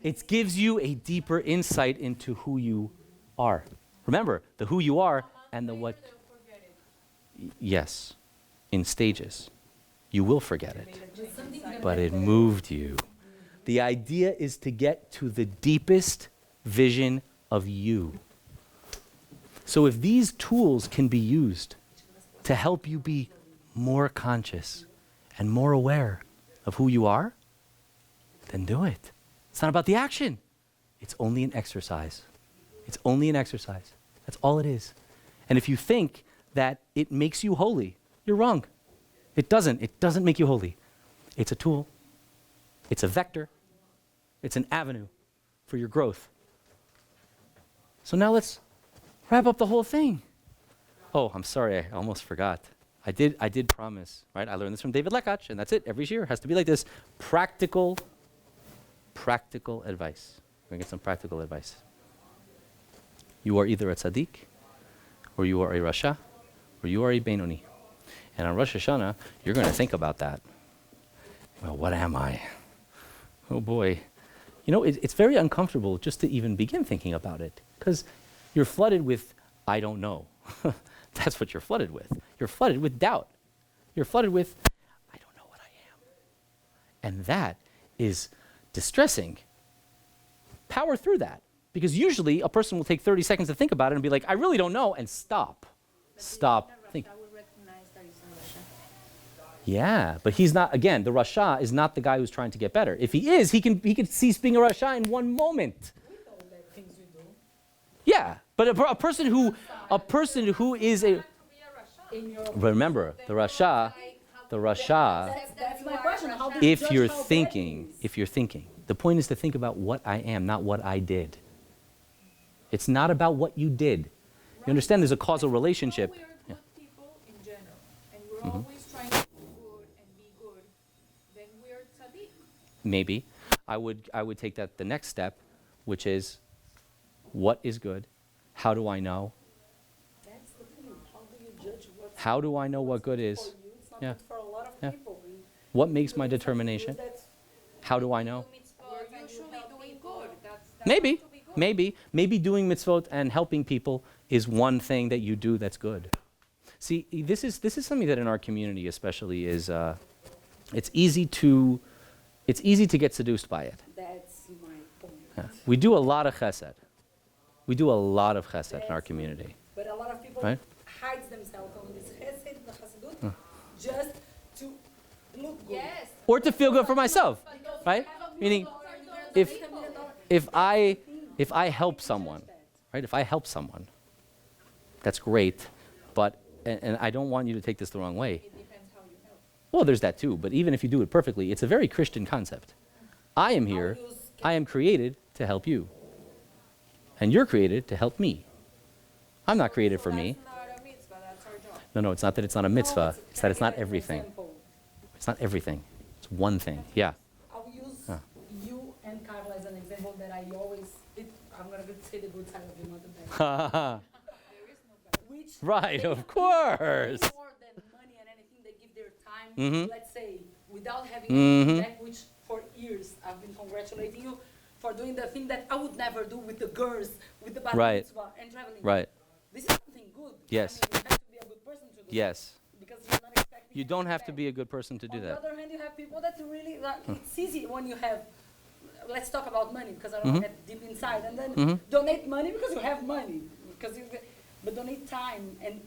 It gives you a deeper insight into who you are. Remember, the who you are and the what. Yes, in stages. You will forget it, but it moved you. The idea is to get to the deepest vision of you. So if these tools can be used to help you be more conscious and more aware of who you are, then do it. It's not about the action. It's only an exercise. It's only an exercise. That's all it is. And if you think that it makes you holy, you're wrong. It doesn't. It doesn't make you holy. It's a tool. It's a vector. It's an avenue for your growth. So now let's wrap up the whole thing. Oh, I'm sorry, I almost forgot. I did promise, right? I learned this from David Lekach, and that's it. Every year it has to be like this. Practical advice. We're going to get some practical advice. You are either a tzaddik, or you are a rasha, or you are a Benoni. And on Rosh Hashanah, you're going to think about that. Well, what am I? Oh boy. You know, it's very uncomfortable just to even begin thinking about it, because you're flooded with, I don't know. That's what you're flooded with. You're flooded with doubt. You're flooded with, I don't know what I am. And that is distressing. Power through that. Because usually a person will take 30 seconds to think about it and be like, I really don't know, and stop. Stop. Think. I would recognize that he's in Russia. Yeah, but he's not, again, the Rasha is not the guy who's trying to get better. If he is, he can cease being a Rasha in one moment. Yeah, but a person who is a, remember, the Rasha, That's my question. How do you if judge you're how bad thinking, the point is to think about what I am, not what I did. It's not about what you did. You understand there's a causal relationship. We are good people in general, and we're always trying to do good and be good. Then we are tzaddik. Maybe. I would take that the next step, which is, what is good? How do I know? That's the thing. How do you judge what's How do I know what good is? for you? It's not Yeah. good for a lot of Yeah. people. What makes my determination? That's How do I know? We're usually doing good. That's Maybe, to be good. maybe doing mitzvot and helping people is one thing that you do that's good. See, this is something that in our community especially is, it's easy to get seduced by it. my point. Yeah. We do a lot of chesed. We do a lot of chesed in our community. But a lot of people Right? hide themselves on this chesed, the chassidut, just to look good. Yes. Or to feel good for myself, right? Meaning, if I help someone, right? If I help someone, that's great, but, and I don't want you to take this the wrong way. It depends how you help. Well, there's that too, but even if you do it perfectly, it's a very Christian concept. I am here, I am created to help you. And you're created to help me. I'm not created for me. That's not a mitzvah, that's our job. No, it's not that it's not a mitzvah. No, It's that it's not can I give an everything. example? It's not everything. It's one thing. Yeah. I'll use Huh. you and Carla as an example that I always, I'm going to say the good side of you, not the bad. Which Right, they of give course. way more than money and anything, they give their time, Mhm. let's say, without having Mhm. feedback, which for years I've been congratulating you for doing the thing that I would never do with the girls, with the bar Right. mitzvah and traveling. Right. This is something good. Yes. I mean, you have to be a good person to do Yes. that, because you're not expecting You anything don't have to back. be a good person to do On that. the other hand, you have people that really, like, it's easy when you have, let's talk about money, because I don't want to get deep inside, and then donate money because you have money, but donate time and,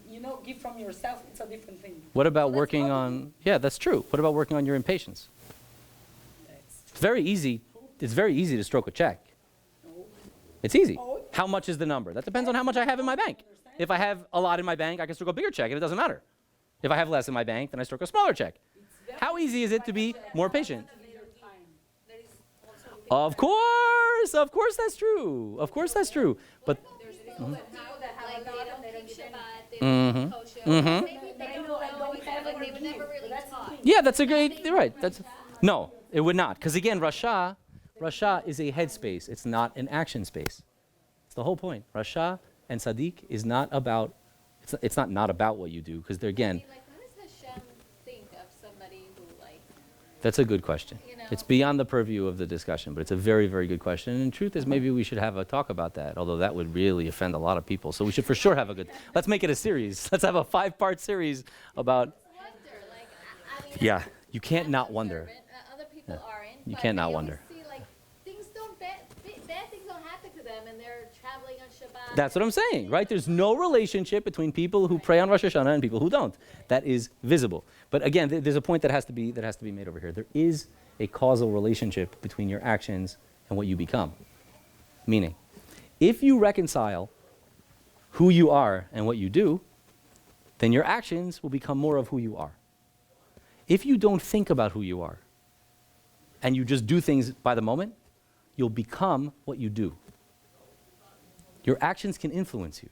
give from yourself, it's a different thing. What about So that's working not on, yeah, that's true. What about working on your impatience? It's very easy. It's very easy to stroke a check. It's easy. Oh. How much is the number? That depends on how much I have in my bank. If I have a lot in my bank, I can stroke a bigger check and it doesn't matter. If I have less in my bank, then I stroke a smaller check. How easy is it to be more patient? There is also Of course that's true. Of course that's true. But there's people that have like they don't keep Shabbat, they Mhm. don't keep kosher. Mhm. Maybe they don't know anything, like they were never really taught. yeah, that's a great, you're right. No, it would not. Because again, Rasha is a headspace. It's not an action space. It's the whole point. Rasha and Sadiq is not about, it's not about what you do. Because they're, I again, mean, like, how does Hashem think of somebody who, like, that's a good question. you know? It's beyond the purview of the discussion, but it's a very, very good question. And the truth is, maybe we should have a talk about that, although that would really offend a lot of people. So we should for sure have let's make it a series. Let's have a 5-part series about, Wonder, like, I mean, yeah, you can't I'm not wonder. observant, other people aren't. You but can't not I always wonder. See, like, bad things don't happen to them, and they're traveling on Shabbat. That's what I'm saying, right? There's no relationship between people who pray on Rosh Hashanah and people who don't. That is visible. But again, there's a point that has to be made over here. There is a causal relationship between your actions and what you become. Meaning, if you reconcile who you are and what you do, then your actions will become more of who you are. If you don't think about who you are and you just do things by the moment, you'll become what you do. Your actions can influence you.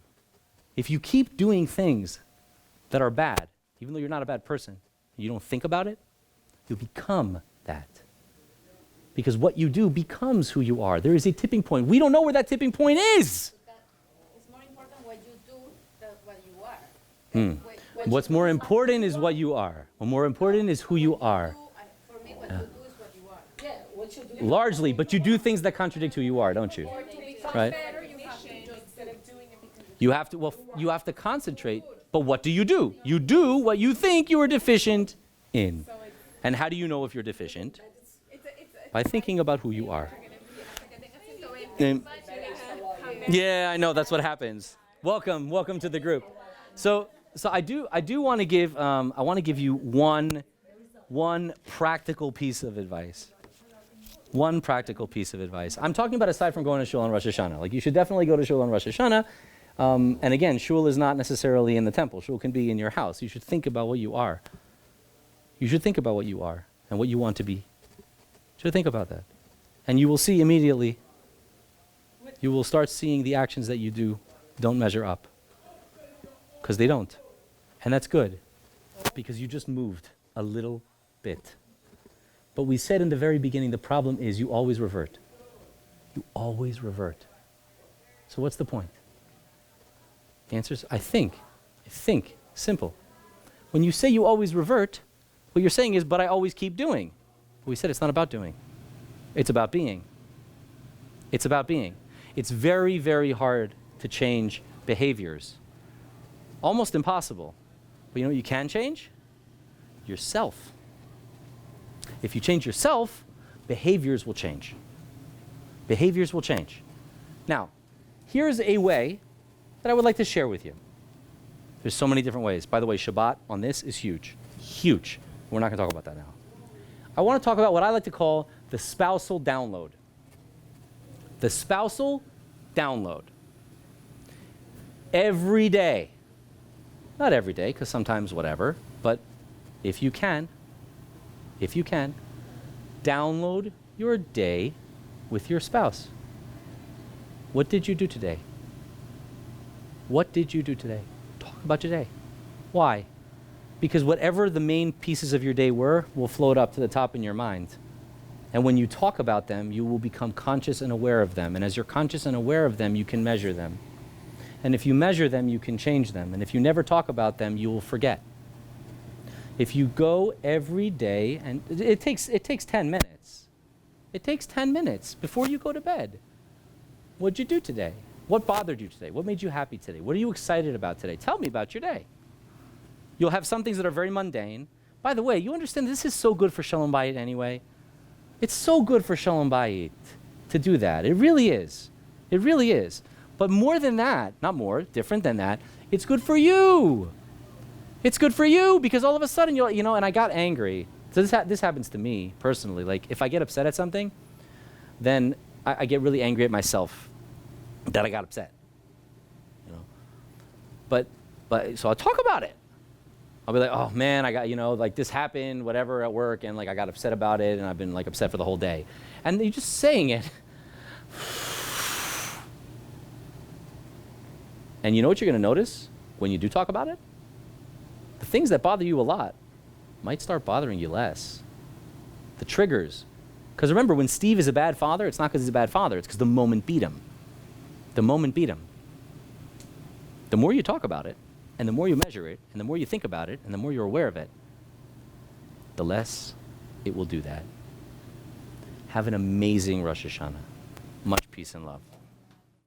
If you keep doing things that are bad, even though you're not a bad person, and you don't think about it, you'll become that. Because what you do becomes who you are. There is a tipping point. We don't know where that tipping point is. It's more important what you do than what you are. Hmm. What's more important is what you are. What more important is who you are. For me, what you do is what you are. Yeah, what you do. Largely, but you do things that contradict who you are, don't you? Right? Better, you have to do instead of doing it because You have to concentrate, but what do? You do what you think you are deficient in. And how do you know if you're deficient? By thinking about who you are. And- yeah, I know, that's what happens. Welcome to the group. So I do want to give you one practical piece of advice. One practical piece of advice. I'm talking about aside from going to shul on Rosh Hashanah. Like, you should definitely go to shul on Rosh Hashanah. And again, shul is not necessarily in the temple. Shul can be in your house. You should think about what you are. You should think about what you are and what you want to be. You should think about that. And you will see immediately, you will start seeing the actions that you do don't measure up. Because they don't. And that's good. Because you just moved a little bit. But we said in the very beginning, the problem is you always revert. You always revert. So what's the point? The answer is, I think, simple. When you say you always revert, what you're saying is, but I always keep doing. We said it's not about doing. It's about being. It's about being. It's very, very hard to change behaviors. Almost impossible. But you know what you can change? Yourself. If you change yourself, behaviors will change. Behaviors will change. Now, here's a way that I would like to share with you. There's so many different ways. By the way, Shabbat on this is huge. Huge. We're not going to talk about that now. I want to talk about what I like to call the spousal download. The spousal download. Every day. Not every day, because sometimes whatever, but if you can, download your day with your spouse. What did you do today? What did you do today? Talk about your day. Why? Because whatever the main pieces of your day were will float up to the top in your mind. And when you talk about them, you will become conscious and aware of them. And as you're conscious and aware of them, you can measure them. And if you measure them, you can change them. And if you never talk about them, you will forget. If you go every day, and it takes 10 minutes. It takes 10 minutes before you go to bed. What'd you do today? What bothered you today? What made you happy today? What are you excited about today? Tell me about your day. You'll have some things that are very mundane. By the way, you understand this is so good for Shalom Bayit anyway. It's so good for Shalom Bayit to do that. It really is. It really is. But more than that, not more, different than that, it's good for you. It's good for you because all of a sudden, and I got angry. So this happens to me personally. Like if I get upset at something, then I get really angry at myself that I got upset. But so I'll talk about it. I'll be like, oh man, I got, like this happened, whatever at work, and like I got upset about it, and I've been like upset for the whole day. And you're just saying it. And you know what you're going to notice when you do talk about it? The things that bother you a lot might start bothering you less. The triggers. Because remember, when Steve is a bad father, it's not because he's a bad father, it's because the moment beat him. The moment beat him. The more you talk about it, and the more you measure it, and the more you think about it, and the more you're aware of it, the less it will do that. Have an amazing Rosh Hashanah. Much peace and love.